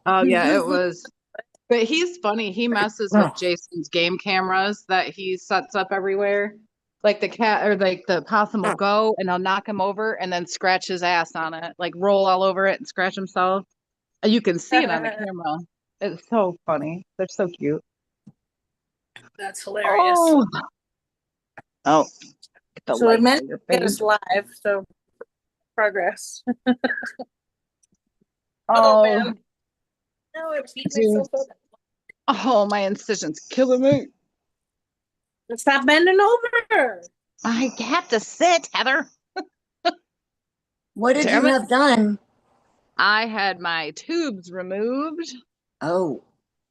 Oh yeah, it was. But he's funny. He messes with Jason's game cameras that he sets up everywhere. Like the cat or like the possum will go and I'll knock him over and then scratch his ass on it, like roll all over it and scratch himself. And you can see it on the camera. It's so funny. They're so cute. That's hilarious. Oh, oh, get the So it light out meant of your to get face. us live, so progress. Oh Oh, man. No, I beat dude. myself up. Oh, my incision's killing me. Stop bending over. I have to sit, Heather. What did you Damn it. have done? I had my tubes removed Oh,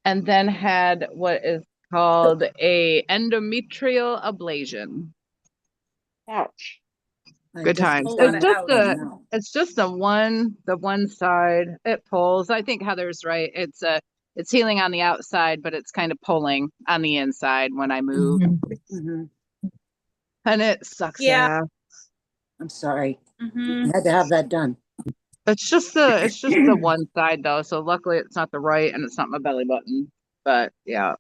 and then had what is called a endometrial ablation. Ouch. Good times. A lot of ouch. It's just the one side. It pulls. I think Heather's right. It's healing on the outside, but it's kind of pulling on the inside when I move. Mm-hmm. And it sucks. Yeah. I'm sorry. Mm-hmm. I had to have that done. It's just the one side though. So luckily it's not the right and it's not my belly button. But yeah.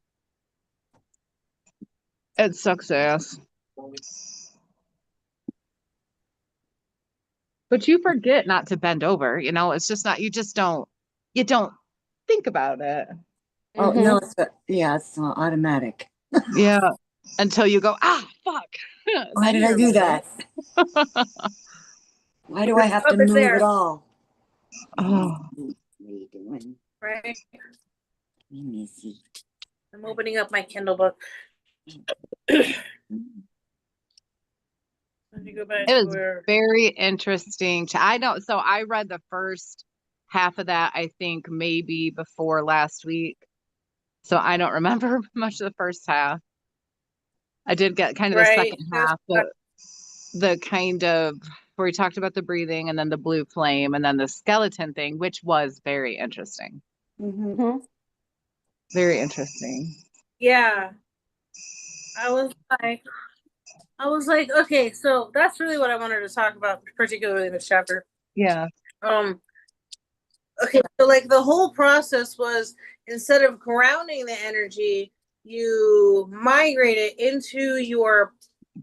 It sucks ass. But you forget not to bend over, it's just not, you don't think about it. Oh, no, it's automatic. Yeah. Until you go, fuck. Why did I do that? Why do I have to move at all? Oh. What are you doing? Right. Let me see. I'm opening up my Kindle book. It was very interesting. So I read the first half of that, I think maybe before last week. So I don't remember much of the first half. I did get kind of the second half, the kind of where we talked about the breathing and then the blue flame and then the skeleton thing, which was very interesting. Mm-hmm. Very interesting. Yeah. I was like, okay, so that's really what I wanted to talk about, particularly in this chapter. Yeah. Okay, so like the whole process was, instead of grounding the energy, you migrate it into your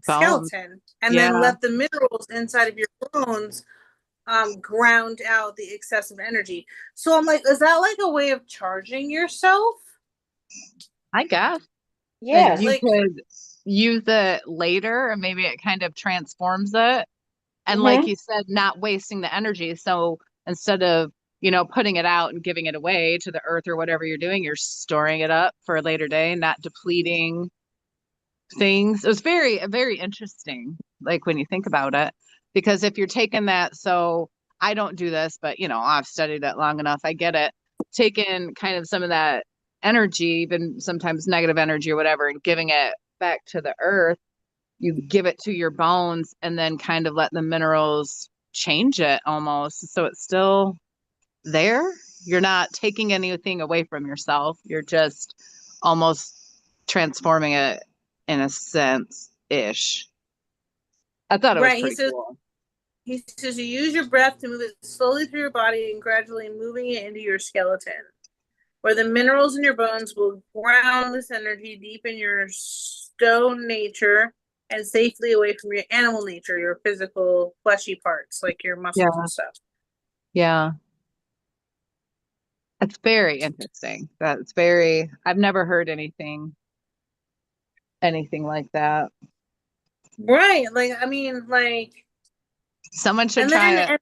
skeleton and then let the minerals inside of your bones ground out the excessive energy. So I'm like, is that like a way of charging yourself? I guess. Yeah. You could use it later and maybe it kind of transforms it. And like you said, not wasting the energy. So instead of, putting it out and giving it away to the earth or whatever you're doing, you're storing it up for a later day, not depleting things. It was very, very interesting, like when you think about it, because if you're taking that, so I don't do this, but I've studied it long enough. I get it. Taking kind of some of that energy, even sometimes negative energy or whatever, and giving it back to the earth, you give it to your bones and then kind of let the minerals change it almost. So it's still there. You're not taking anything away from yourself. You're just almost transforming it in a sense ish. I thought it was pretty cool. He says you use your breath to move it slowly through your body and gradually moving it into your skeleton, where the minerals in your bones will ground this energy deep in your stone nature and safely away from your animal nature, your physical fleshy parts, like your muscles and stuff. Yeah. It's very interesting. I've never heard anything like that. Right. Like, I mean, like, someone should try it.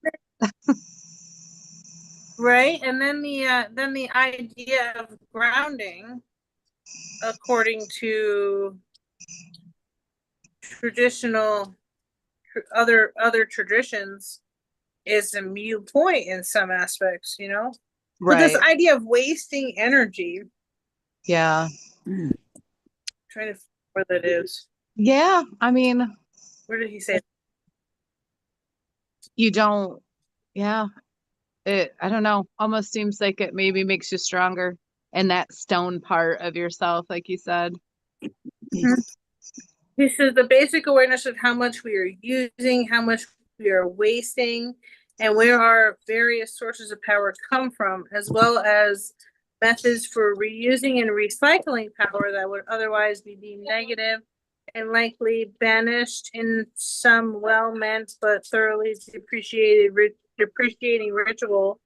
Right. And then the idea of grounding, according to traditional other traditions, is a mute point in some aspects, Right. But this idea of wasting energy. Yeah. Trying to where that is. Yeah. I mean, where did he say? You don't, yeah. I don't know. Almost seems like it maybe makes you stronger in that stone part of yourself, like you said. Mm-hmm. He says the basic awareness of how much we are using, how much we are wasting, and where our various sources of power come from, as well as methods for reusing and recycling power that would otherwise be deemed negative and likely banished in some well-meant but thoroughly depreciating ritual,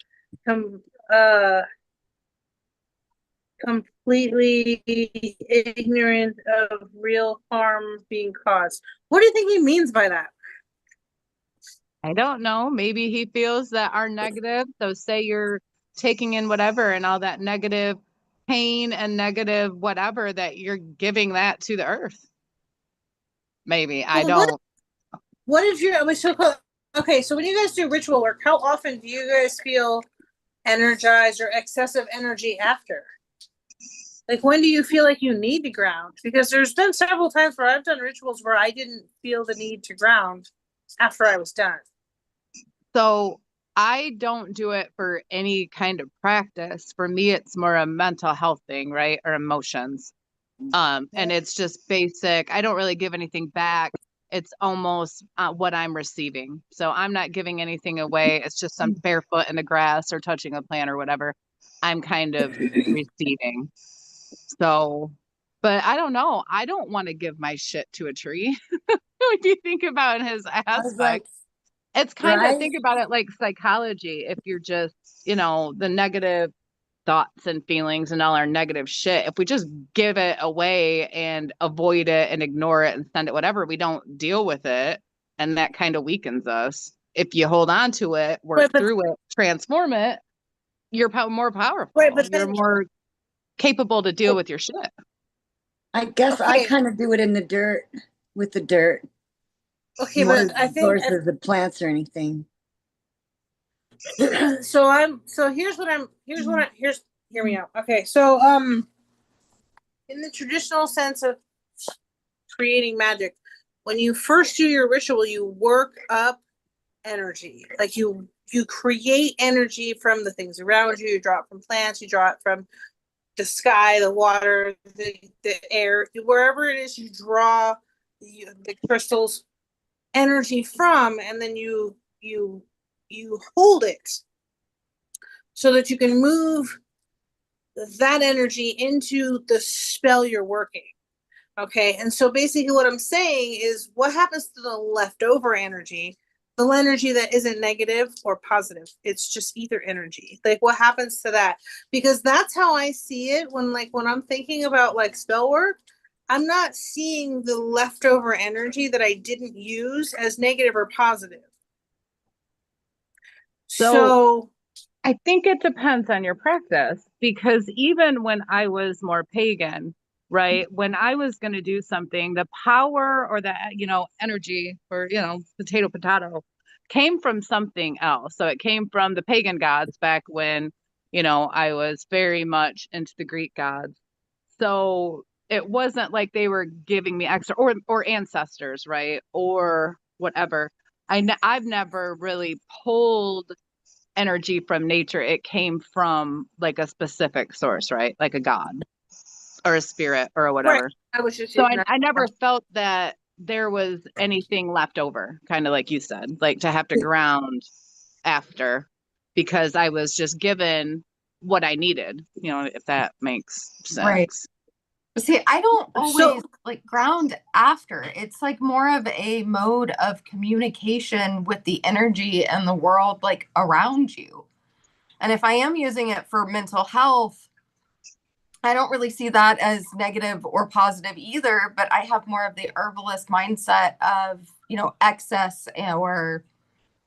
completely ignorant of real harm being caused. What do you think he means by that? I don't know. Maybe he feels that our negative, so say you're taking in whatever and all that negative pain and negative whatever, that you're giving that to the earth. Maybe. I don't. What if you're okay, so when you guys do ritual work, how often do you guys feel energized or excessive energy after? Like, when do you feel like you need to ground? Because there's been several times where I've done rituals where I didn't feel the need to ground after I was done. So I don't do it for any kind of practice. For me, it's more a mental health thing, right? Or emotions. And it's just basic. I don't really give anything back. It's almost what I'm receiving. So I'm not giving anything away. It's just some barefoot in the grass or touching a plant or whatever. I'm kind of receiving. So, but I don't know. I don't want to give my shit to a tree. If you think about his aspect, it's kind of, think about it like psychology. If you're just, the negative thoughts and feelings and all our negative shit, if we just give it away and avoid it and ignore it and send it whatever, we don't deal with it. And that kind of weakens us. If you hold on to it, work through it, transform it, you're more powerful. Right, but you're more capable to deal with your shit. I guess I kind of do it in the dirt, with the dirt. Okay, but I think sources of plants or anything. Hear me out. Okay, so in the traditional sense of creating magic, when you first do your ritual, you work up energy. Like you create energy from the things around you. You draw it from plants, you draw it from the sky, the water, the air, wherever it is you draw the crystals energy from, and then you hold it so that you can move that energy into the spell you're working. Okay, and so basically what I'm saying is, what happens to the leftover energy, the energy that isn't negative or positive? It's just ether energy. Like, what happens to that? Because that's how I see it when I'm thinking about like spell work. I'm not seeing the leftover energy that I didn't use as negative or positive. So I think it depends on your practice, because even when I was more pagan, right, when I was going to do something, the power or the, energy or, potato came from something else. So it came from the pagan gods back when, I was very much into the Greek gods. So it wasn't like they were giving me extra, or ancestors, right? Or whatever. I've never really pulled energy from nature. It came from like a specific source, right? Like a god or a spirit or whatever. Right. So I never felt that there was anything left over, kind of like you said, like to have to ground after, because I was just given what I needed, if that makes sense. Right. See, I don't always like ground after. It's like more of a mode of communication with the energy and the world like around you. And if I am using it for mental health, I don't really see that as negative or positive either, but I have more of the herbalist mindset of, excess or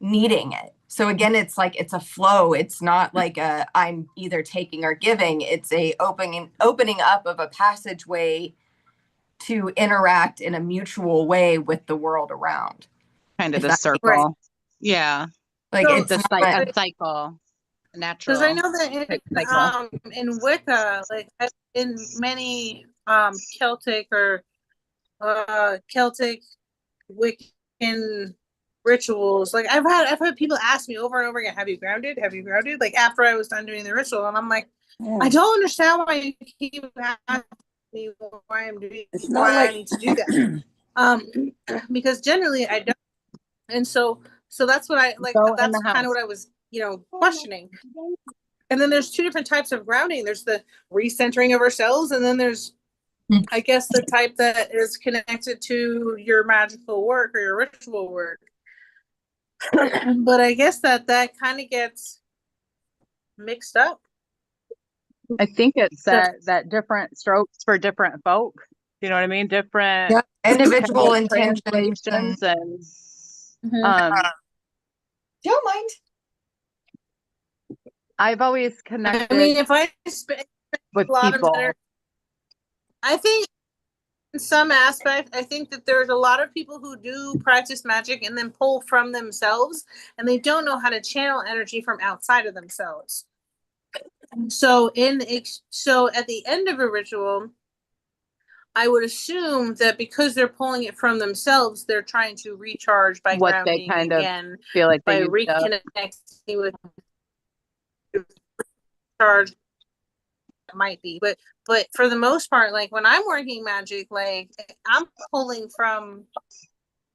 needing it. So again, it's like, it's a flow. It's not like I'm either taking or giving. It's a opening up of a passageway to interact in a mutual way with the world around. Kind of the circle. Right. Yeah. Like it's a cycle. Natural. Because I know that in Wicca, like in many Celtic or Celtic Wiccan rituals, like I've had people ask me over and over again, have you grounded, like after I was done doing the ritual, and I'm like, I don't understand why you keep asking me why I'm doing I need to do that. Because generally I don't. And so So that's what I like. Go in That's the kind of house. what I was, questioning. And then there's two different types of grounding. There's the recentering of ourselves, and then there's, I guess, the type that is connected to your magical work or your ritual work. But I guess that kind of gets mixed up. I think it's that different strokes for different folk. You know what I mean? Different individual intentions translations and don't mind. I've always connected. I mean, if I spend with a lot people, of energy, I think in some aspect, I think that there's a lot of people who do practice magic and then pull from themselves, and they don't know how to channel energy from outside of themselves. So at the end of a ritual, I would assume that because they're pulling it from themselves, they're trying to recharge by what they grounding kind again, of feel like by they reconnecting with charge. Might be, but for the most part, like when I'm working magic, like I'm pulling from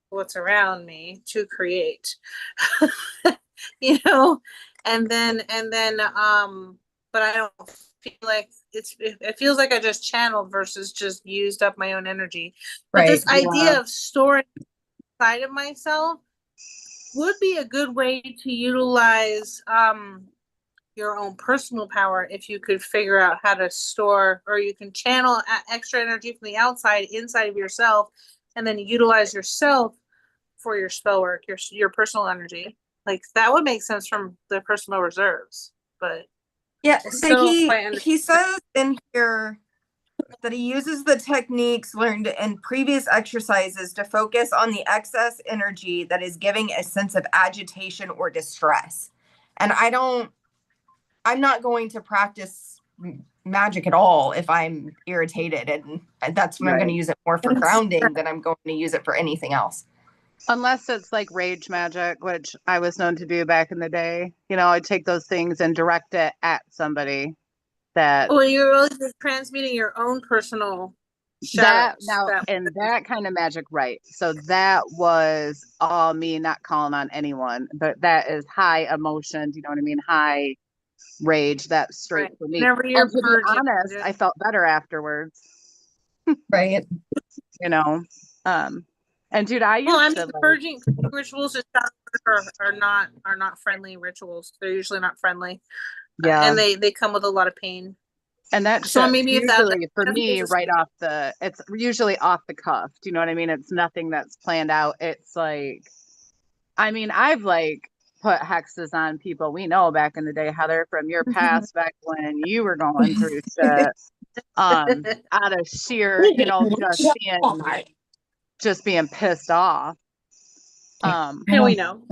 what's around me to create. And then but I don't feel like it feels like I just channeled versus just used up my own energy. But this idea of storing inside of myself would be a good way to utilize your own personal power if you could figure out how to store, or you can channel extra energy from the outside inside of yourself, and then utilize yourself for your spell work, your personal energy. Like that would make sense from the personal reserves. But yeah, so he says in here that he uses the techniques learned in previous exercises to focus on the excess energy that is giving a sense of agitation or distress. And I'm not going to practice magic at all if I'm irritated, and that's when I'm going to use it more for grounding than I'm going to use it for anything else. Unless it's like rage magic, which I was known to do back in the day. I'd take those things and direct it at somebody that. Well, you're really transmuting your own personal shadows. That kind of magic, right? So that was all me, not calling on anyone, but that is high emotion. Do you know what I mean? High rage. That's straight for me. Whenever you're and to be honest, I felt better afterwards. Right. And dude, the purging rituals are not friendly rituals. They're usually not friendly. Yeah. And they come with a lot of pain. And that's so maybe usually for me right off it's usually off the cuff. Do you know what I mean? It's nothing that's planned out. It's like, I mean, I've like put hexes on people we know back in the day, Heather, from your past, back when you were going through shit, out of sheer, just being pissed off. Yeah, we know.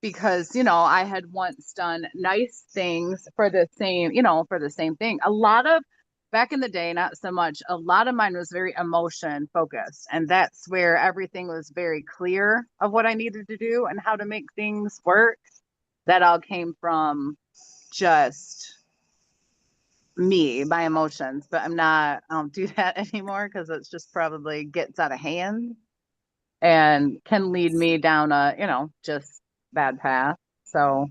Because, I had once done nice things for the same thing. A lot of back in the day, not so much, a lot of mine was very emotion focused. And that's where everything was very clear of what I needed to do and how to make things work. That all came from just me, my emotions, but I don't do that anymore because it's just probably gets out of hand and can lead me down just bad path. So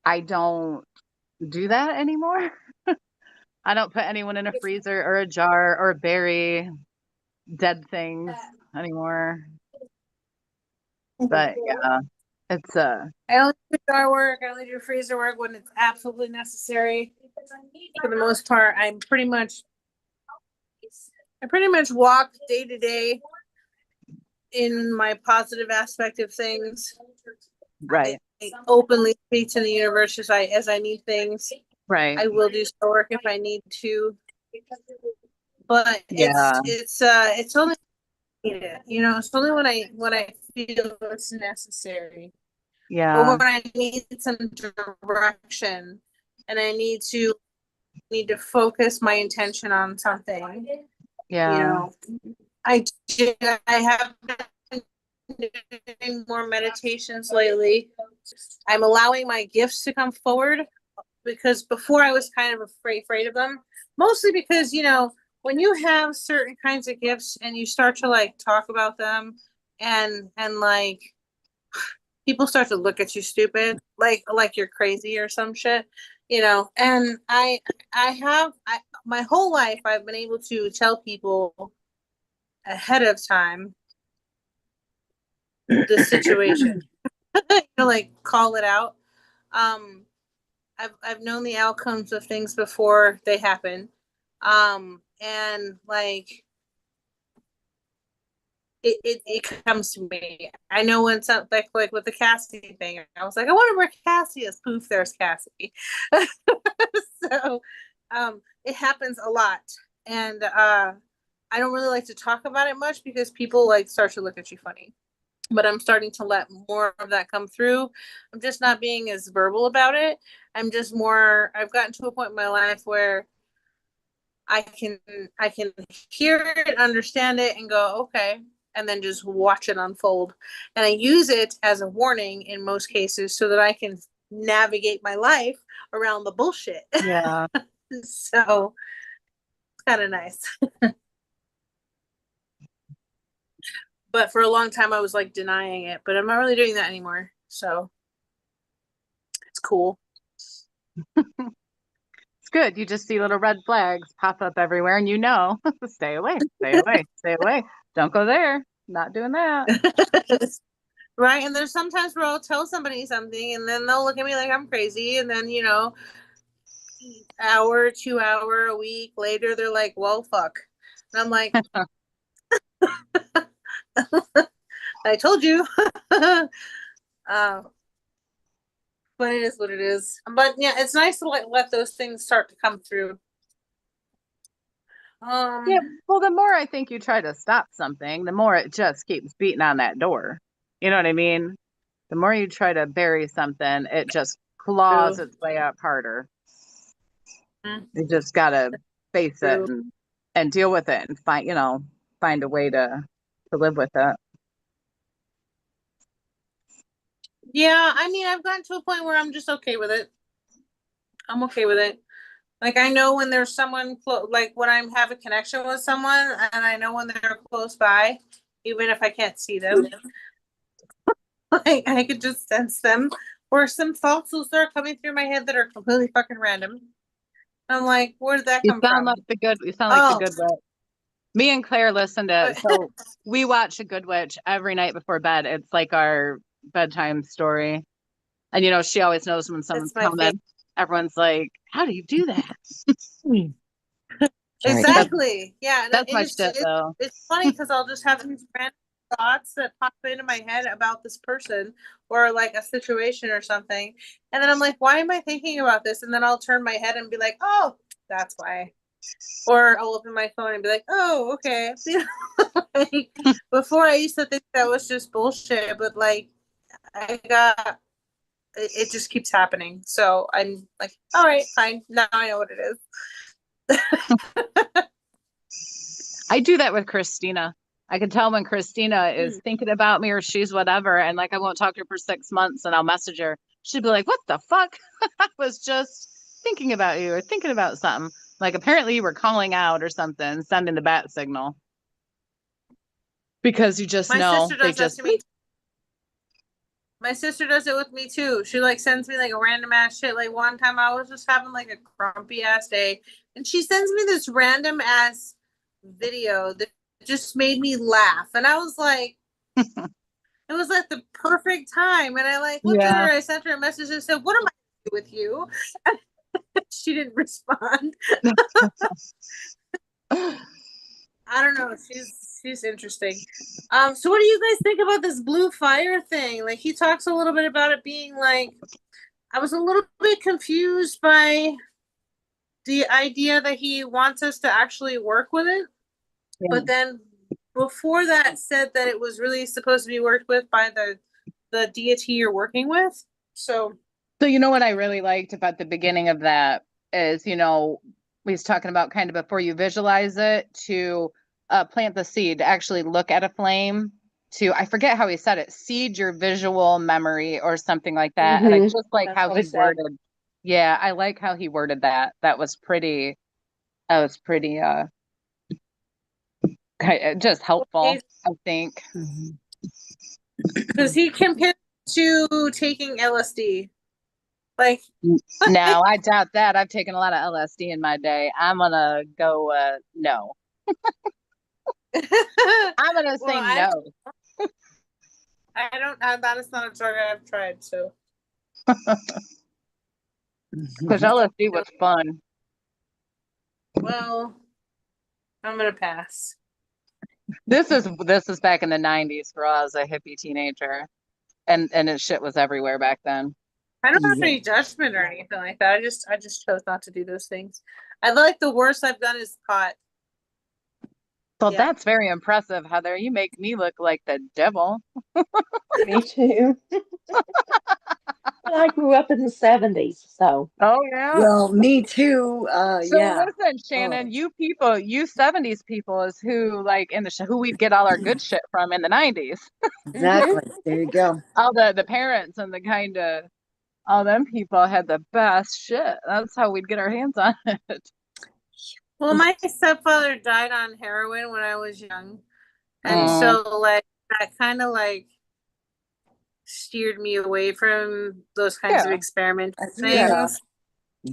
I don't do that anymore. I don't put anyone in a freezer or a jar or bury dead things anymore. But yeah, it's I only do jar work. I only do freezer work when it's absolutely necessary. For the most part, I pretty much walk day to day in my positive aspect of things. Right. I openly speak to the universe as I need things. Right. I will do some work if I need to. But it's only it's only when I feel it's necessary. Yeah. Or when I need some direction and I need to focus my intention on something. Yeah. I have been doing more meditations lately. I'm allowing my gifts to come forward, because before I was kind of afraid of them, mostly because, when you have certain kinds of gifts and you start to like talk about them and like people start to look at you stupid, like you're crazy or some shit, you know. And my whole life I've been able to tell people ahead of time the situation, you know, like call it out. Um, I've known the outcomes of things before they happen. And like it comes to me. I know when something like with the Cassie thing, I was like, I wonder where Cassie is. Poof, there's Cassie. So it happens a lot. And I don't really like to talk about it much because people like start to look at you funny. But I'm starting to let more of that come through. I'm just not being as verbal about it. I'm just more, I've gotten to a point in my life where I can hear it, understand it, and go, okay, and then just watch it unfold. And I use it as a warning in most cases so that I can navigate my life around the bullshit. Yeah. So it's kind of nice. But for a long time I was like denying it, but I'm not really doing that anymore. So it's cool. It's good. You just see little red flags pop up everywhere and you know, stay away, stay away, stay away. Don't go there. Not doing that. Right. And there's sometimes where I'll tell somebody something and then they'll look at me like I'm crazy. And then, you know, hour, 2 hour, a week later, they're like, well, fuck. And I'm like, I told you. But it is what it is. But yeah, it's nice to let those things start to come through. Yeah, well, the more I think you try to stop something, the more it just keeps beating on that door. You know what I mean? The more you try to bury something, it just claws True. its way up harder. Mm-hmm. You just gotta face True. it and deal with it and find a way to live with it. Yeah, I mean, I've gotten to a point where I'm just okay with it. I'm okay with it. Like I know when there's someone like when I have a connection with someone, and I know when they're close by, even if I can't see them, like I could just sense them, or some thoughts will start coming through my head that are completely fucking random. I'm like, where did that come from? You sound like the Good Witch. Me and Claire listen to so we watch The Good Witch every night before bed. It's like our bedtime story. And you know, she always knows when someone's coming. Everyone's like, how do you do that? Exactly. Yeah. That's my shit though. It's funny because I'll just have these random thoughts that pop into my head about this person or like a situation or something. And then I'm like, why am I thinking about this? And then I'll turn my head and be like, oh, that's why. Or I'll open my phone and be like, oh, okay. Like, before I used to think that was just bullshit, but like it just keeps happening. So I'm like, all right, fine. Now I know what it is. I do that with Christina. I can tell when Christina is thinking about me or she's whatever, and like I won't talk to her for 6 months and I'll message her. She'd be like, what the fuck? I was just thinking about you or thinking about something. Like apparently you were calling out or something, sending the bat signal. Because you just know they just My sister does it with me too. She like sends me like a random ass shit. Like one time I was just having like a grumpy ass day and she sends me this random ass video that just made me laugh. And I was like, it was like the perfect time. And I like looked at her, I sent her a message and said, what am I doing with you? She didn't respond. I don't know. She's interesting. So what do you guys think about this blue fire thing? Like he talks a little bit about it being like, I was a little bit confused by the idea that he wants us to actually work with it. Yeah. But then before that said that it was really supposed to be worked with by the deity you're working with. So you know what I really liked about the beginning of that is, you know, he's talking about kind of before you visualize it to plant the seed, to actually look at a flame, to, I forget how he said it, seed your visual memory or something like that. And I just like how he worded. Yeah, I like how he worded that. That was pretty just helpful, I think. Because he compared to taking LSD. Like, No, I doubt that. I've taken a lot of LSD in my day. I'm gonna go no. I'm gonna say no. That is not a drug I've tried, so. Because LSD was fun. Well, I'm gonna pass. This is back in the 90s for us, a hippie teenager. And his shit was everywhere back then. I don't have any judgment or anything like that. I just chose not to do those things. I like the worst I've done is pot. So that's very impressive, Heather. You make me look like the devil. Me too. I grew up in the 70s, so. Oh yeah. Well, me too. So yeah. listen, Shannon, you 70s people is who like in the who we'd get all our good shit from in the 90s. Exactly. There you go. All the parents and the kind of all them people had the best shit. That's how we'd get our hands on it. Well, my stepfather died on heroin when I was young. And so like that kind of like steered me away from those kinds of experimental things.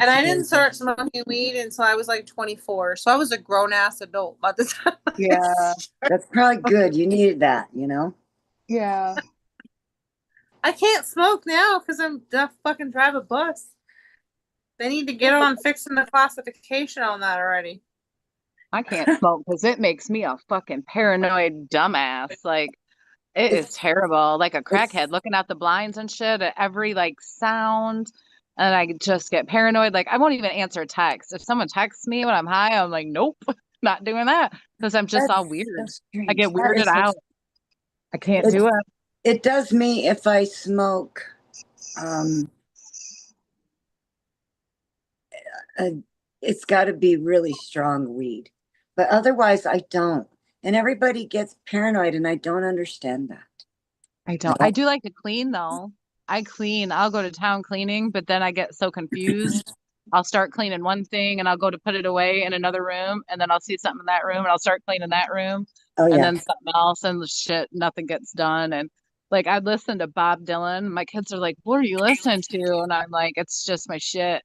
And I didn't start smoking weed until I was like 24. So I was a grown ass adult by the time. Yeah. That's probably good. You needed that, you know? Yeah. I can't smoke now because I'm fucking drive a bus. They need to get on fixing the classification on that already. I can't smoke because it makes me a fucking paranoid dumbass. Like it is terrible. Like a crackhead looking out the blinds and shit at every like sound. And I just get paranoid. Like I won't even answer a text. If someone texts me when I'm high, I'm like, nope, not doing that. Because I'm just all weird. I get weirded out. I can't do it. It does me if I smoke it's got to be really strong weed, but otherwise I don't. And everybody gets paranoid, and I don't understand that. I don't. I do like to clean though. I clean. I'll go to town cleaning, but then I get so confused. I'll start cleaning one thing and I'll go to put it away in another room, and then I'll see something in that room and I'll start cleaning that room. Oh, and yeah. then something else and shit, nothing gets done. And like I'd listen to Bob Dylan. My kids are like, what are you listening to? And I'm like, it's just my shit.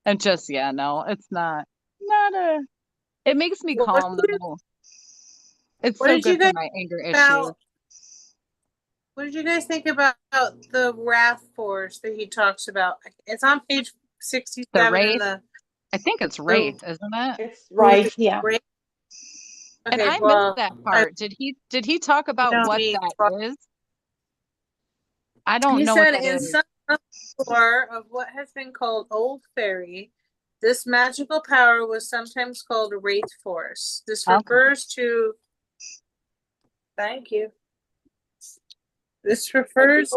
And just no, it's not a it makes me calm though. It's so good for my anger issues. What did you guys think about the wrath force that he talks about? It's on page 67 the Wraith? in the I think it's Wraith, isn't it? It's Wraith, yeah. Wraith? And I missed that part. Did he talk about what that is? I don't know what that is. He said in some lore of what has been called Old Fairy, this magical power was sometimes called Wraith Force. This refers to Thank you. This references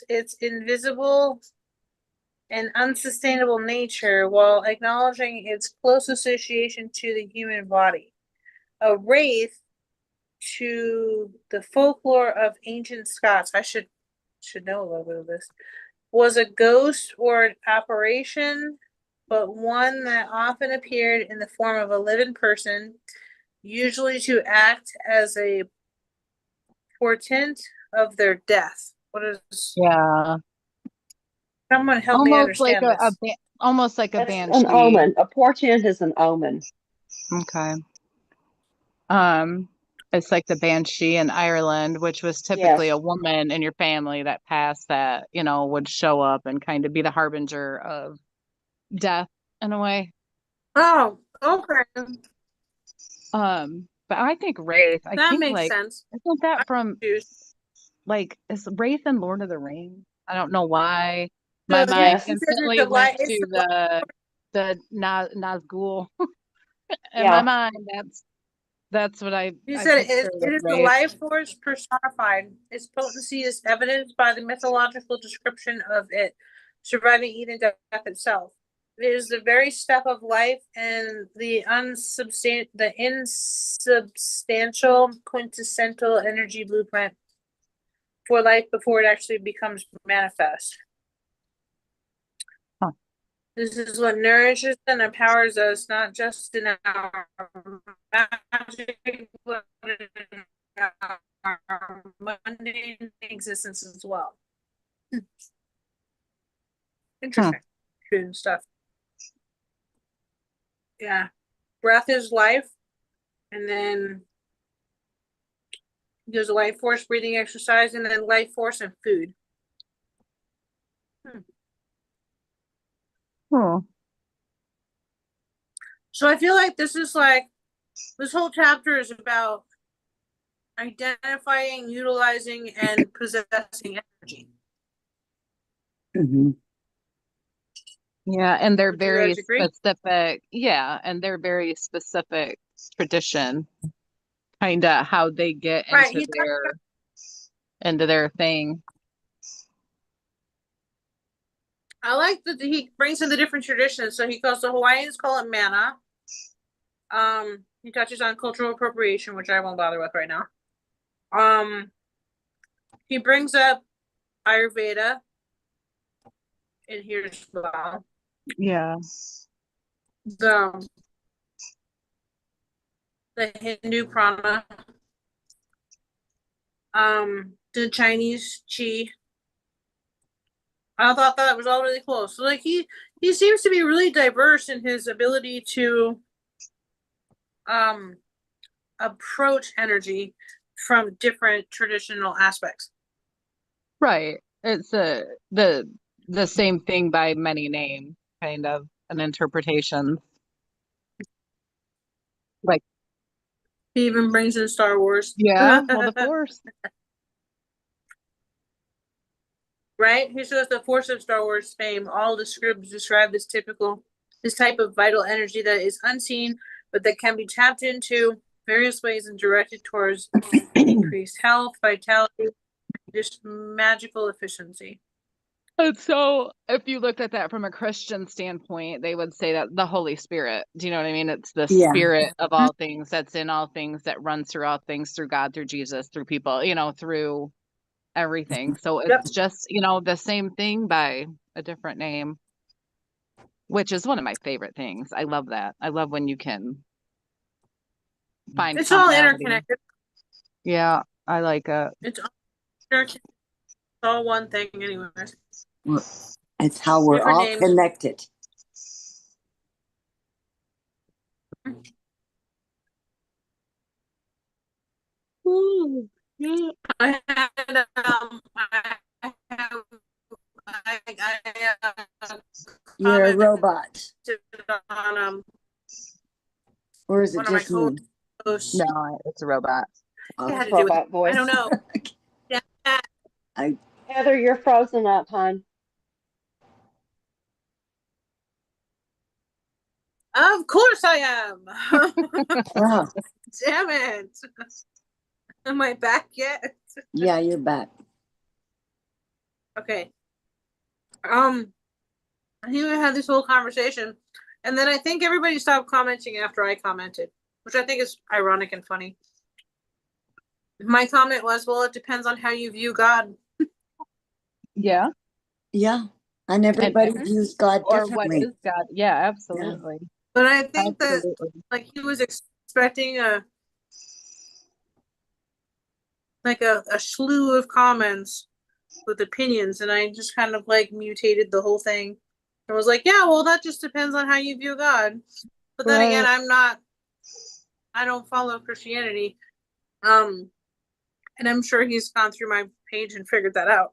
its invisible and unsustainable nature while acknowledging its close association to the human body. A wraith, to the folklore of ancient Scots, I should know a little bit of this, was a ghost or an apparition, but one that often appeared in the form of a living person, usually to act as a portent of their death. What is? Yeah. Someone help me understand this. Almost like a That's banshee. an omen. A portent is an omen. Okay. It's like the banshee in Ireland, which was typically a woman in your family that passed that, would show up and kind of be the harbinger of death in a way. Oh, okay. But I think Wraith, that makes sense. Isn't that from like is Wraith in Lord of the Rings? I don't know why. My mind instantly went to the Nazgul. In my mind, that's what I. You said it is the life force personified. Its potency is evidenced by the mythological description of it surviving even death itself. It is the very step of life and the insubstantial quintessential energy blueprint for life before it actually becomes manifest. Huh. This is what nourishes and empowers us, not just in our magic, but in our mundane existence as well. Interesting. Good stuff. Yeah. Breath is life. And then there's a life force breathing exercise, and then life force and food. So I feel like this whole chapter is about identifying, utilizing, and possessing energy. Mm-hmm. Yeah, and they're Would you very guys agree? specific. Yeah, and they're very specific tradition, kind of how they get Right. into their thing. I like that he brings in the different traditions. So he calls the Hawaiians call it mana. He touches on cultural appropriation, which I won't bother with right now. He brings up Ayurveda in here as well. Yeah. The Hindu prana. The Chinese qi. I thought that was all really cool. So like he seems to be really diverse in his ability to approach energy from different traditional aspects. Right. It's the same thing by many names, kind of an interpretation. Like, He even brings in Star Wars. yeah, well, the Force. Right? He shows the Force of Star Wars fame. All the scripts describe this type of vital energy that is unseen, but that can be tapped into various ways and directed towards increased health, vitality, just magical efficiency. And so, if you looked at that from a Christian standpoint, they would say that the Holy Spirit, do you know what I mean? It's the spirit of all things, that's in all things, that runs through all things, through God, through Jesus, through people, through everything. So it's just, the same thing by a different name, which is one of my favorite things. I love that. I love when you can find it's all commonality. interconnected. Yeah, I like it. It's all interconnected. It's all one thing anyways. It's how we're Different all names. connected. Ooh, yeah. I had You're a robot. On, or is it just me? No, it's a robot. Had to do Robot with, voice. I don't know. Yeah. Heather, you're frozen up, hon. Of course I am. Wow. Damn it. Am I back yet? Yeah, you're back. Okay. He had this whole conversation, and then I think everybody stopped commenting after I commented, which I think is ironic and funny. My comment was, well, it depends on how you view God. Yeah. Yeah. And everybody views God differently. Or what is God? Yeah, absolutely. Yeah. But I think that like he was expecting a slew of comments with opinions, and I just kind of like mutated the whole thing. I was like, yeah, well, that just depends on how you view God. But then again, I don't follow Christianity. And I'm sure he's gone through my page and figured that out.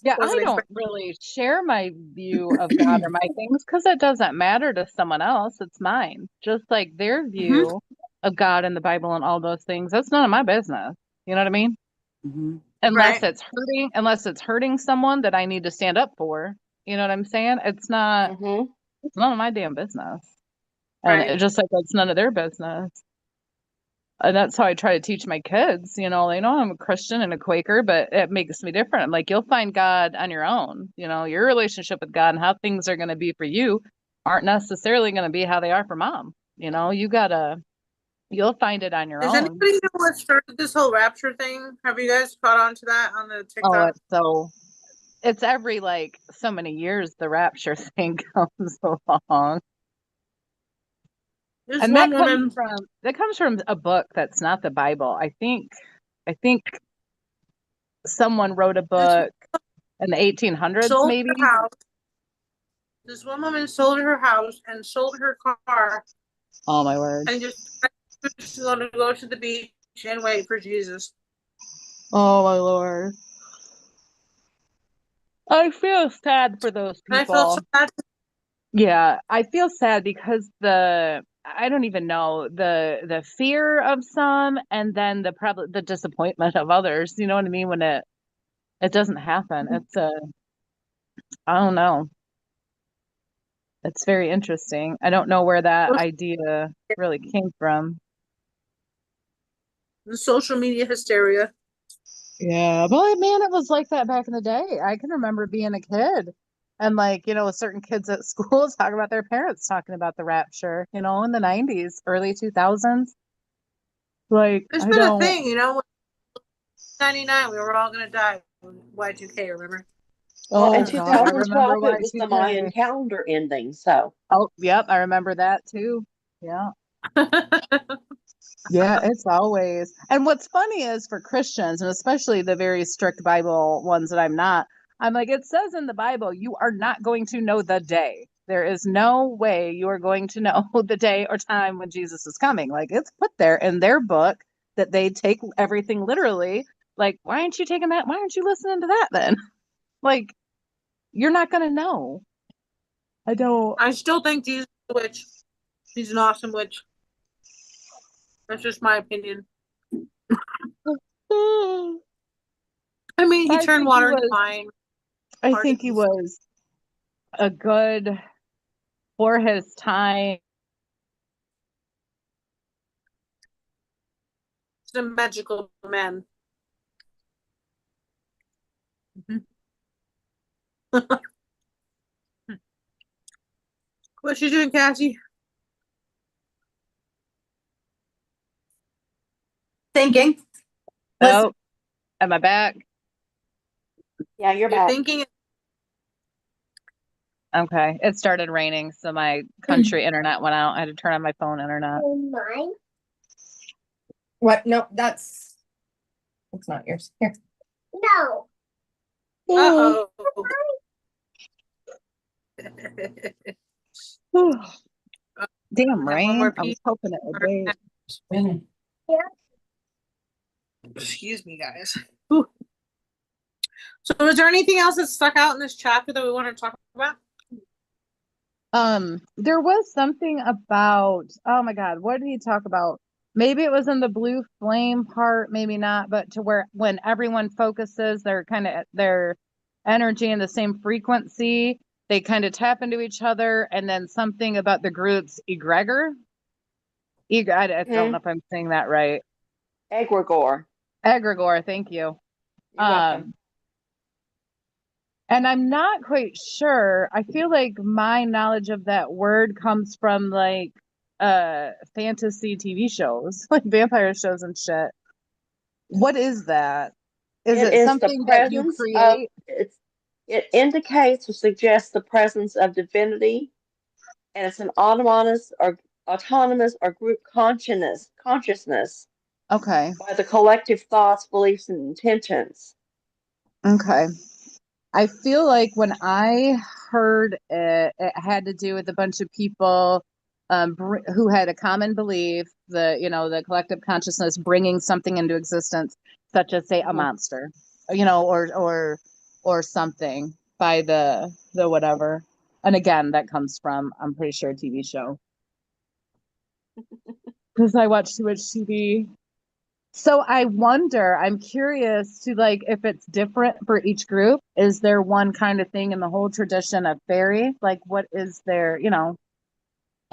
Yeah, I don't really share my view of God or my things because it doesn't matter to someone else. It's mine. Just like their view of God and the Bible and all those things, that's none of my business. You know what I mean? Mm-hmm. Unless it's hurting someone that I need to stand up for. You know what I'm saying? It's not. It's none of my damn business. And just like it's none of their business. And that's how I try to teach my kids. They know I'm a Christian and a Quaker, but it makes me different. I'm like, you'll find God on your own. Your relationship with God and how things are going to be for you aren't necessarily going to be how they are for mom. You'll find it on your own. Does anybody know what started this whole rapture thing? Have you guys caught on to that on the TikTok? Oh, it's so it's every like so many years the rapture thing comes along. This And one woman, that comes from a book that's not the Bible. I think someone wrote a this book in the 1800s, sold maybe. her house. This one woman sold her house and sold her car Oh my word. and just going to go to the beach and wait for Jesus. Oh my Lord. I feel sad for those And I felt people. so bad. Yeah, I feel sad because I don't even know the fear of some and then probably the disappointment of others. You know what I mean? When it doesn't happen. I don't know. It's very interesting. I don't know where that idea really came from. The social media hysteria. Yeah, but man, it was like that back in the day. I can remember being a kid and like, certain kids at school talking about their parents talking about the rapture, in the 90s, early 2000s. Like, It's I been a don't, thing, 99, we were all going to die. Y2K, remember? Well, in oh God, I remember 2012, it was the Mayan Y2K. calendar ending. So, Oh, yep, I remember that too. Yeah. Yeah, it's always. And what's funny is for Christians, and especially the very strict Bible ones that I'm like, it says in the Bible, you are not going to know the day. There is no way you are going to know the day or time when Jesus is coming. Like, it's put there in their book that they take everything literally. Like, why aren't you taking that? Why aren't you listening to that then? Like, you're not going to know. I don't. I still think Jesus is a witch. He's an awesome witch. That's just my opinion. I mean, he I turned think he water into was. wine. I think he was a good for his time. He's a magical man. What's she doing, Cassie? Thinking. Oh, am I back? yeah, you're You're back. thinking. Okay. It started raining, so my country internet went out. I had to turn on my phone internet. Mine? What? No, it's not yours. Here. No. Uh-oh. Damn I have one more rain. I was piece. hoping it would wait. Yeah. Excuse me, guys. Ooh. So is there anything else that stuck out in this chapter that we want to talk about? There was something about, oh my God, what did he talk about? Maybe it was in the blue flame part, maybe not, but to where when everyone focuses their energy in the same frequency, they kind of tap into each other, and then something about the group's egregor. I don't know if I'm saying that right. Egregore. Egregore, thank you. You're welcome. And I'm not quite sure. I feel like my knowledge of that word comes from like fantasy TV shows, like vampire shows and shit. What is that? Is It it is the something that you presence of create? it indicates or suggests the presence of divinity, and it's an autonomous or group consciousness Okay. by the collective thoughts, beliefs, and intentions. Okay. I feel like when I heard it, it had to do with a bunch of people who had a common belief, the collective consciousness bringing something into existence, such as say a monster, or something by the whatever. And again, that comes from, I'm pretty sure, a TV show because I watch too much TV. So I wonder, I'm curious to like if it's different for each group. Is there one kind of thing in the whole tradition of fairy? Like what is there?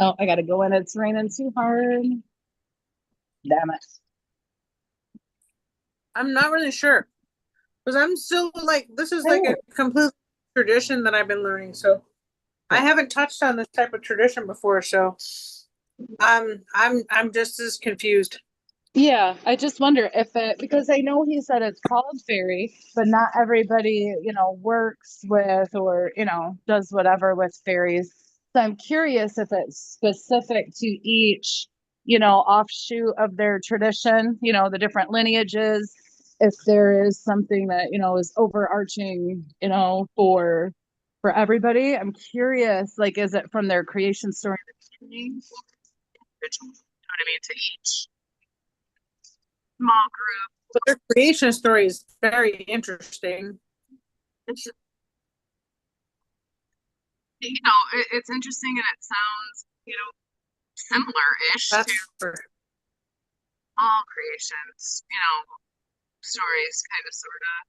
Oh, I gotta go in. It's raining too hard. Damn it. I'm not really sure. Because I'm still like, this is like a complete tradition that I've been learning. So I haven't touched on this type of tradition before. So I'm just as confused. Yeah, I just wonder if it, because I know he said it's called fairy, but not everybody, works with or, does whatever with fairies. So I'm curious if it's specific to each, offshoot of their tradition, the different lineages, if there is something that, is overarching, for everybody. I'm curious, like, is it from their creation story? You know what I mean? To each small group. But their creation story is very interesting. It's it's interesting and it sounds, similar-ish to That's for all creations, stories, kind of, sort of.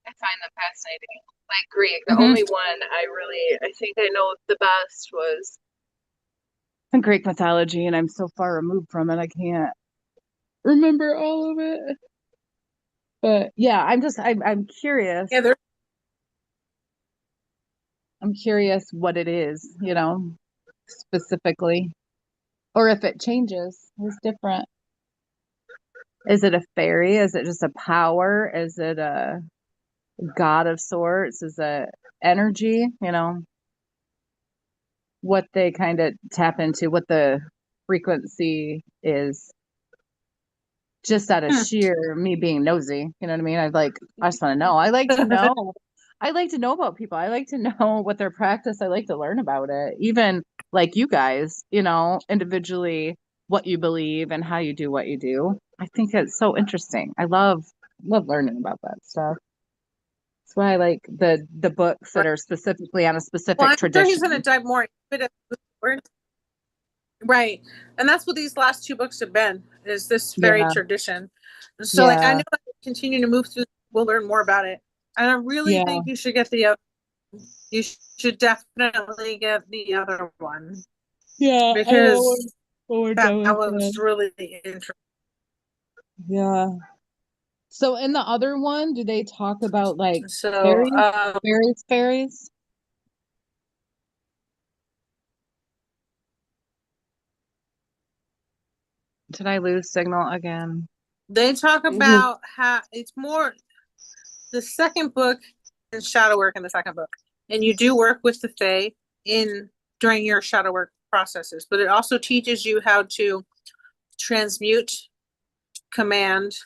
I find them fascinating. Like Greek, the only one I think I know the best was Greek mythology, and I'm so far removed from it, I can't remember all of it. But yeah, I'm curious. yeah, they're I'm curious what it is, specifically, or if it changes. It's different. Is it a fairy? Is it just a power? Is it a god of sorts? Is it energy? What they kind of tap into, what the frequency is, just out of sheer me being nosy. You know what I mean? I just want to know. I like to know. I like to know about people. I like to know what their practice. I like to learn about it. Even like you guys, individually, what you believe and how you do what you do. I think it's so interesting. I love learning about that stuff. That's why I like the books that right. are specifically on a specific Well, I'm sure he's tradition. going to dive more into it. Right. And that's what these last two books have been, is this fairy Yeah, tradition. So like I yeah, know as we continue to move through, we'll learn more about it. And I really yeah, think you should get you should definitely get the other one yeah. I know because when we're that done with was it. really interesting. Yeah. So in the other one, do they talk about like So fairies, fairies? Did I lose signal again? they talk about how it's more the second book is shadow work in the second book. And you do work with the Fae during your shadow work processes, but it also teaches you how to transmute, command,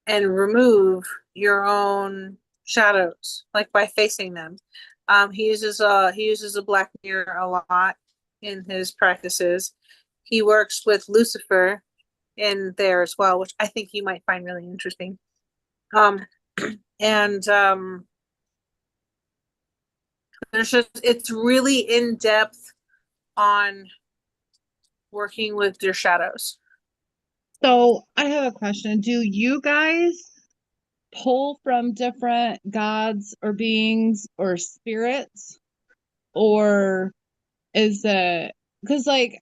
and remove your own shadows, like by facing them. He uses a black mirror a lot in his practices. He works with Lucifer in there as well, which I think you might find really interesting. And it's really in depth on working with your shadows. So I have a question. Do you guys pull from different gods or beings or spirits? Or is it because like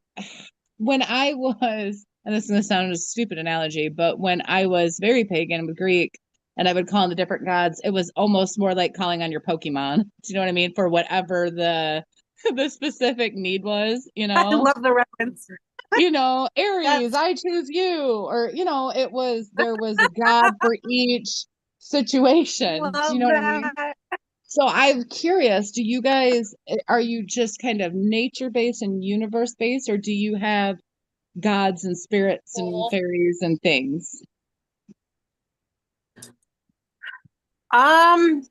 when I was, and this is gonna sound a stupid analogy, but when I was very pagan with Greek and I would call on the different gods, it was almost more like calling on your Pokemon. Do you know what I mean? For whatever the the specific need was, I love the reference. Aries, I choose you, or there was a god for each situation. Do you Love know what I mean? that. So I'm curious, do you guys, are you just kind of nature based and universe based, or do you have gods and spirits and fairies and things? Um,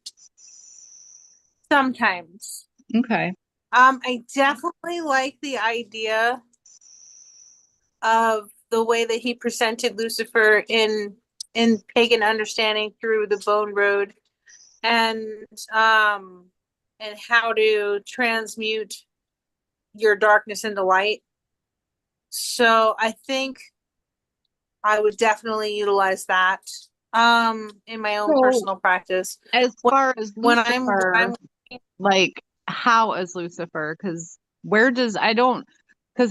sometimes. Okay. I definitely like the idea of the way that he presented Lucifer in pagan understanding through the Bone Road, and how to transmute your darkness into light. So I think I would definitely utilize that in my own So personal practice. as far as When Lucifer, I'm like how is Lucifer? Because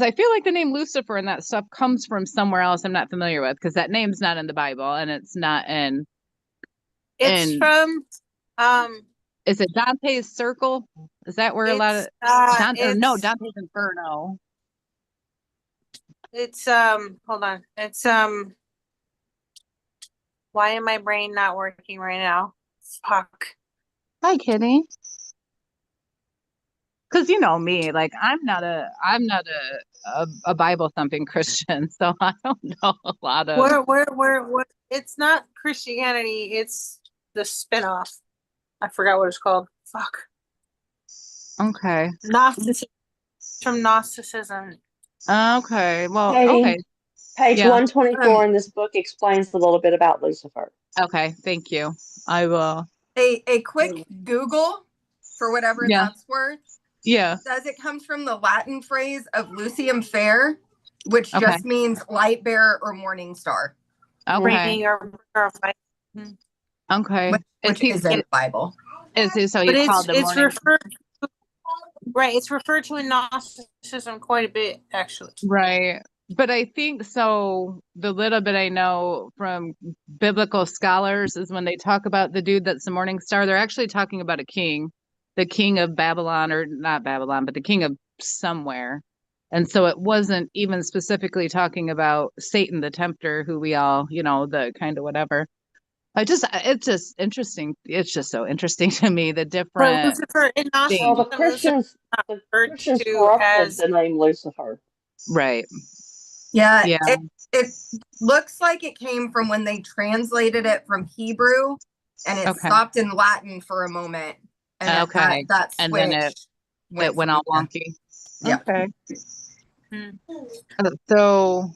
I feel like the name Lucifer and that stuff comes from somewhere else I'm not familiar with, because that name's not in the Bible and it's not it's in from is it Dante's Circle? Is that where a lot of Dante, or no, it's Dante's Inferno? it's hold on. It's why am my brain not working right now? Fuck. Hi, Kitty. Because you know me, like I'm not a Bible thumping Christian, so I don't know a lot of. Where? It's not Christianity. It's the spinoff. I forgot what it's called. Fuck. Okay. Gnosticism. From Gnosticism. Okay. Well, Katie, okay. page Yeah. 124 in this book explains a little bit about Lucifer. Okay. Thank you. I will. A quick Google for whatever Yeah. that's worth Yeah. says it comes from the Latin phrase of Lucium Fair, which Okay. just means light bearer or morning star. Okay. Raining or light. Okay. Which is in the Bible. Is it so But you called the it's morning? referred to, right, it's referred to in Gnosticism quite a bit, actually. Right. But I think so. The little bit I know from biblical scholars is when they talk about the dude that's the morning star, they're actually talking about a king, the king of Babylon, or not Babylon, but the king of somewhere. And so it wasn't even specifically talking about Satan the tempter, who we all, the kind of whatever. It's just interesting. It's just so interesting to me, the But different Lucifer in Well, things. the Gnosticism, Lucifer is Christians, not the referred Christians to corrupted as the name Lucifer. Right. Yeah, Yeah. it looks like it came from when they translated it from Hebrew and it Okay. stopped in Latin for a moment. And Okay. that And then switch it went all wonky. Yeah. Okay. Hmm. So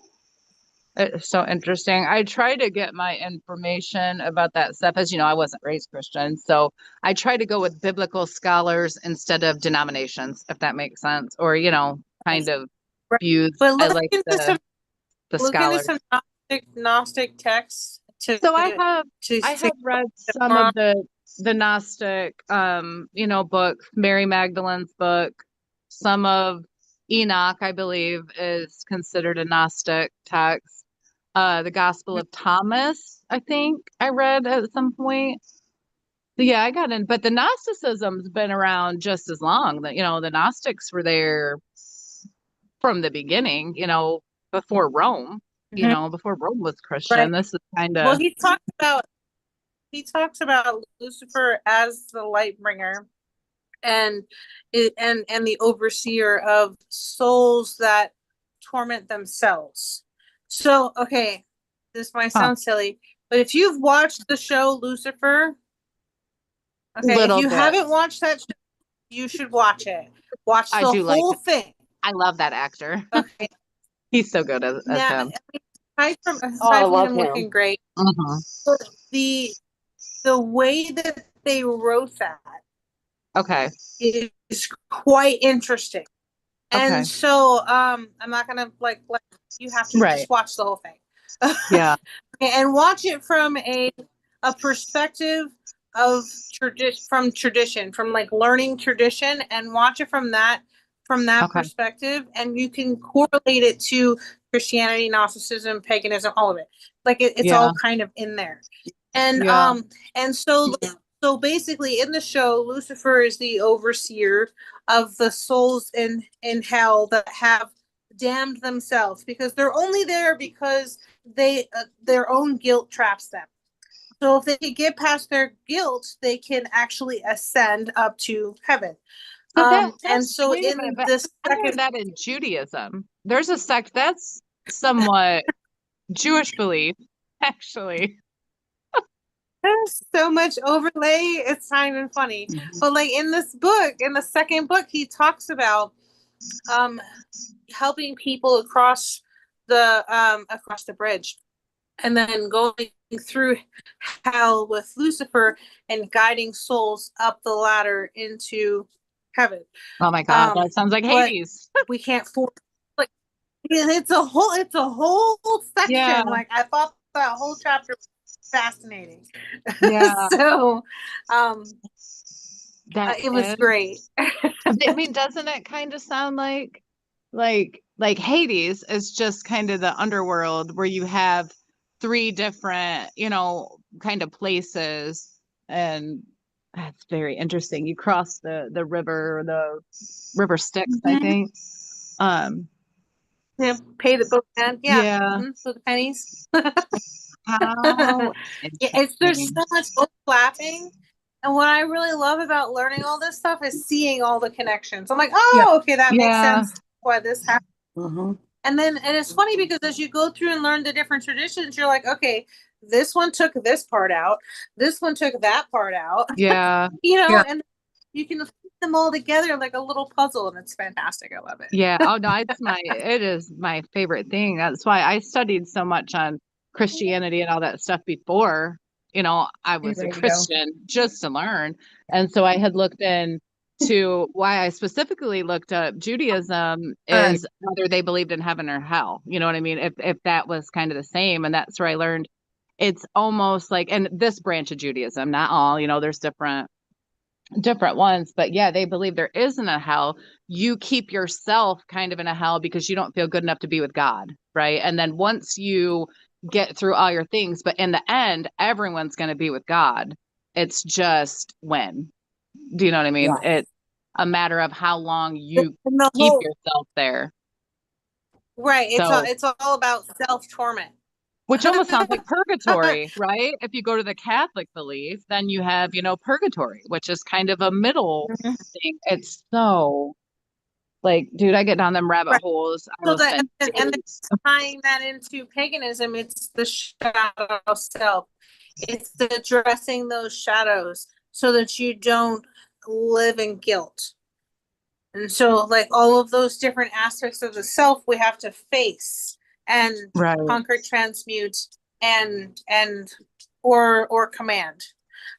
it's so interesting. I try to get my information about that stuff. As you know, I wasn't raised Christian. So I try to go with biblical scholars instead of denominations, if that makes sense. Or, kind of Right. views. But I like the look into scholars. some Gnostic texts So I to have read some of the Gnostic books, Mary Magdalene's book, some of Enoch, I believe, is considered a Gnostic text. The Gospel of Thomas, I think I read at some point. So yeah, I got in, but the Gnosticism's been around just as long. The Gnostics were there from the beginning, before Rome, before Rome was Christian. right. This is kind Well, of he talks about Lucifer as the light bringer and the overseer of souls that torment themselves. So, okay, this might sound silly, but if you've watched the show Lucifer, okay, if little you bit. haven't watched that show, you should watch it. Watch I the do like whole it. thing. I love that actor. Okay. He's so good as Now, him. I aside from love him him. looking great, Mhm. the way that they wrote that Okay. is quite interesting. Okay. And so I'm not gonna like you have to Right. just watch the whole thing. Yeah. And watch it from a perspective of tradition, from like learning tradition, and watch it from that Okay. perspective, and you can correlate it to Christianity, Gnosticism, paganism, all of it. Like it's Yeah. all kind of in there. And Yeah. and so basically in the show, Lucifer is the overseer of the souls in hell that have damned themselves, because they're only there because they their own guilt traps them. So if they can get past their guilt, they can actually ascend up to heaven. So And so wait a in minute, but this I heard second, that in Judaism. There's a sect that's somewhat Jewish belief, actually. there's so much overlay, it's not even funny. But like in this book, in the second book, he talks about helping people across the bridge, and then going through hell with Lucifer and guiding souls up the ladder into heaven. Oh my God, that sounds like Hades. We can't force, like, it's a whole section. Yeah. Like I thought that whole chapter was fascinating. Yeah. So That it was great. I mean, doesn't it kind of sound like Hades is just kind of the underworld where you have three different, kind of places, and that's very interesting. You cross the river Styx, I think. Yeah, pay the boatman. Yeah, Yeah. for the pennies. How Yeah, there's interesting. so much overlapping. And what I really love about learning all this stuff is seeing all the connections. I'm like, oh, okay, that makes Yeah. sense why this happened. Uh-huh. And it's funny because as you go through and learn the different traditions, you're like, okay, this one took this part out, this one took that part out. Yeah. And you can put them all together like a little puzzle, and it's fantastic. I love it. Yeah. Oh no, it is my favorite thing. That's why I studied so much on Christianity and all that stuff before, I was a Christian just to learn. And so I had looked into why I specifically looked up Judaism is whether they believed in heaven or hell. You know what I mean? If that was kind of the same. And that's where I learned it's almost like, and this branch of Judaism, not all, there's different ones, but yeah, they believe there isn't a hell. You keep yourself kind of in a hell because you don't feel good enough to be with God, right? And then once you get through all your things, but in the end, everyone's going to be with God. It's just when. Do you know what I mean? Yeah. It's a matter of how long you And keep yourself there. Right. So, It's all about self-torment. which almost sounds like purgatory, right? If you go to the Catholic belief, then you have, purgatory, which is kind of a middle thing. It's so like, dude, I get down them rabbit Right. holes. I So will that spend and days. tying that into paganism, it's the shadow self. It's addressing those shadows so that you don't live in guilt. And so, like all of those different aspects of the self, we have to face and Right. conquer, transmute, and or command.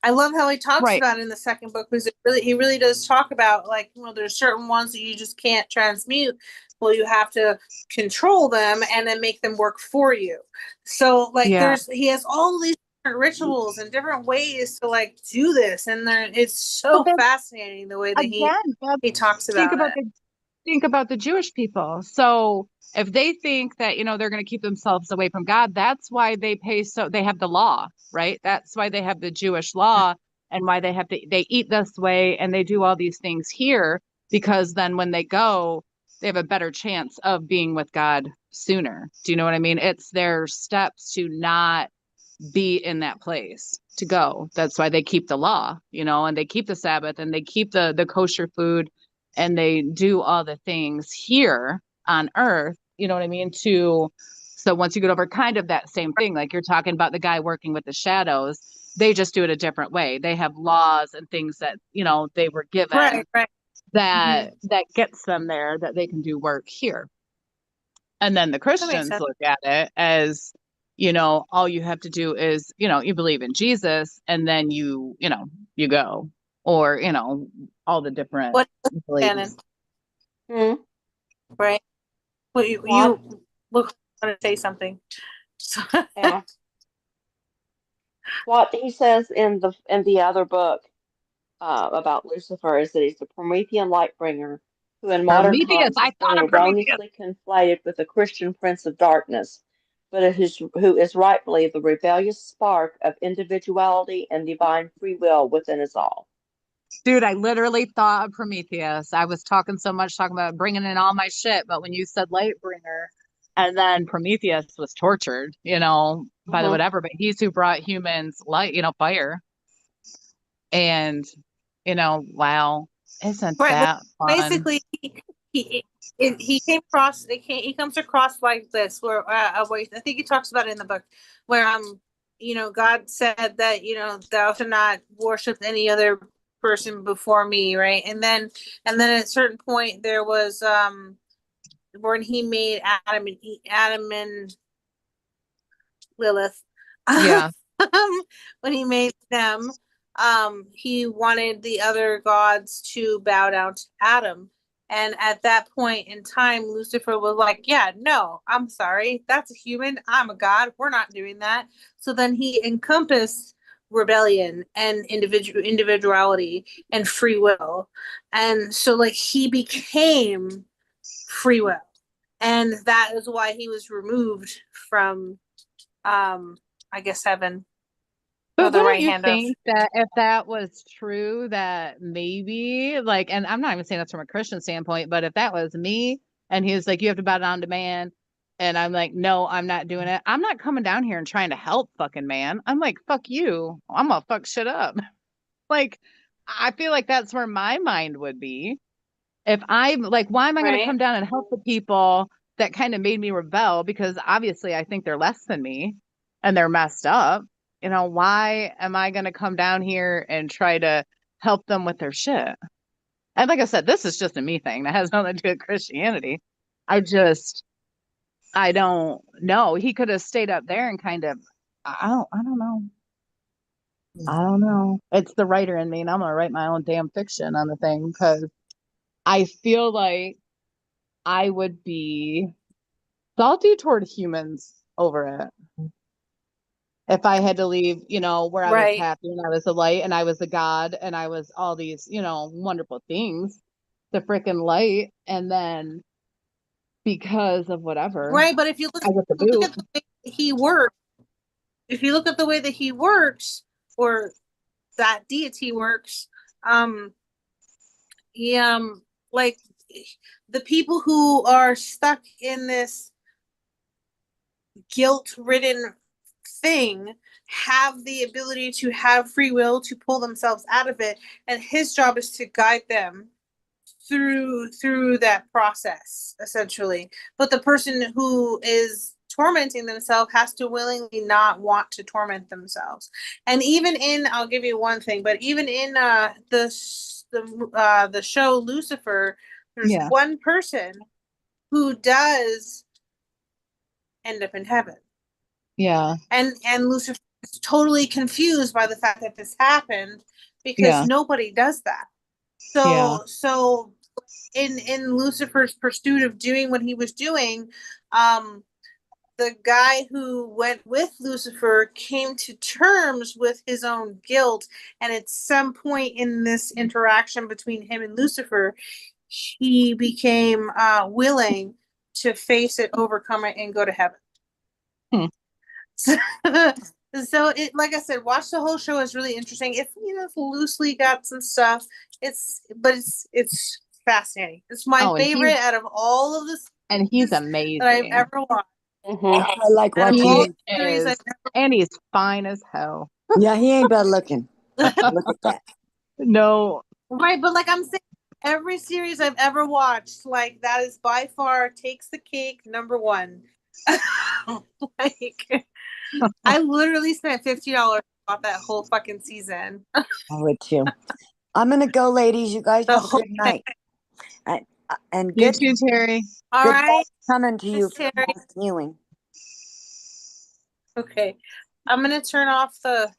I love how he talks about it in the second book because he really does talk about like, there's certain ones that you just can't transmute. Well, you have to control them and then make them work for you. So like he has all these different rituals and different ways to like do this, and it's so fascinating the way that he talks about it. Think about the Jewish people. So if they think that, they're going to keep themselves away from God, that's why they have the law, right? That's why they have the Jewish law and why they eat this way and they do all these things here, because then when they go, they have a better chance of being with God sooner. Do you know what I mean? It's their steps to not be in that place to go. That's why they keep the law, and they keep the Sabbath and they keep the kosher food and they do all the things here on earth, you know what I mean? So once you get over kind of that same thing, like you're talking about the guy working with the shadows, they just do it a different way. They have laws and things that, they were given that gets them there, that they can do work here. And then the Christians look at it as, all you have to do is, you believe in Jesus and then you go, or, all the different beliefs. Right. Well, you look want to say something. Yeah. What he says in the other book about Lucifer is that he's the Promethean light bringer who in modern Prometheus, times I has been thought of Prometheus. erroneously conflated with the Christian prince of darkness, but who is rightfully the rebellious spark of individuality and divine free will within us all. Dude, I literally thought of Prometheus. I was talking about bringing in all my shit, but when you said Lightbringer, and then Prometheus was tortured, by the whatever, but he's who brought humans light, fire. And, wow, isn't that fun? Basically, he comes across like this, where I think he talks about it in the book, where God said that thou shalt not worship any other person before me, right? And then at a certain point there was when he made Adam and Lilith. Yeah. When he made them, he wanted the other gods to bow down to Adam. And at that point in time, Lucifer was like, yeah, no, I'm sorry. That's a human. I'm a god. We're not doing that. So then he encompassed rebellion and individuality and free will. And so like he became free will. And that is why he was removed from I guess heaven. But wouldn't you think that if that was true, that maybe and I'm not even saying that's from a Christian standpoint, but if that was me, And he was like, you have to bow down to man. And I'm like, no, I'm not doing it. I'm not coming down here and trying to help fucking man. I'm like, fuck you. I'm gonna fuck shit up. Like, I feel like that's where my mind would be. If I'm like, why am I going to come down and help the people that kind of made me rebel? Because obviously I think they're less than me and they're messed up. You know, why am I going to come down here and try to help them with their shit? And like I said, this is just a me thing that has nothing to do with Christianity. I don't know. He could have stayed up there and kind of, I don't know. I don't know. It's the writer in me, and I'm gonna write my own damn fiction on the thing because I feel like I would be salty toward humans over it. If I had to leave, you know, where I was happy and I was a light and I was a god and I was all these, you know, wonderful things, the freaking light, and then because of whatever. Right, but if you look at the way he works, if you look at the way that he works, or that deity works, he like the people who are stuck in this guilt-ridden thing have the ability to have free will to pull themselves out of it, and his job is to guide them through that process, essentially. But the person who is tormenting themselves has to willingly not want to torment themselves. And even in, I'll give you one thing, but even in the show Lucifer, there's one person who does end up in heaven. Yeah. And Lucifer is totally confused by the fact that this happened because nobody does that. So in Lucifer's pursuit of doing what he was doing, the guy who went with Lucifer came to terms with his own guilt, and at some point in this interaction between him and Lucifer, he became willing to face it, overcome it, and go to heaven. So it, like I said, watch the whole show. Is really interesting. It's, you know, it's loosely got some stuff. It's fascinating. It's my favorite out of all of this. And he's amazing that I've ever watched. I like watching him. And he's fine as hell. Yeah, he ain't bad looking. Look at that. No. Right, but like I'm saying, every series I've ever watched, like, that is by far takes the cake, number one. Like, I literally spent $50 on that whole fucking season. I would too. I'm gonna go, ladies. You guys have a good night. And good, you too, Terry. All right, coming to you for Terry. healing. Okay, I'm gonna turn off the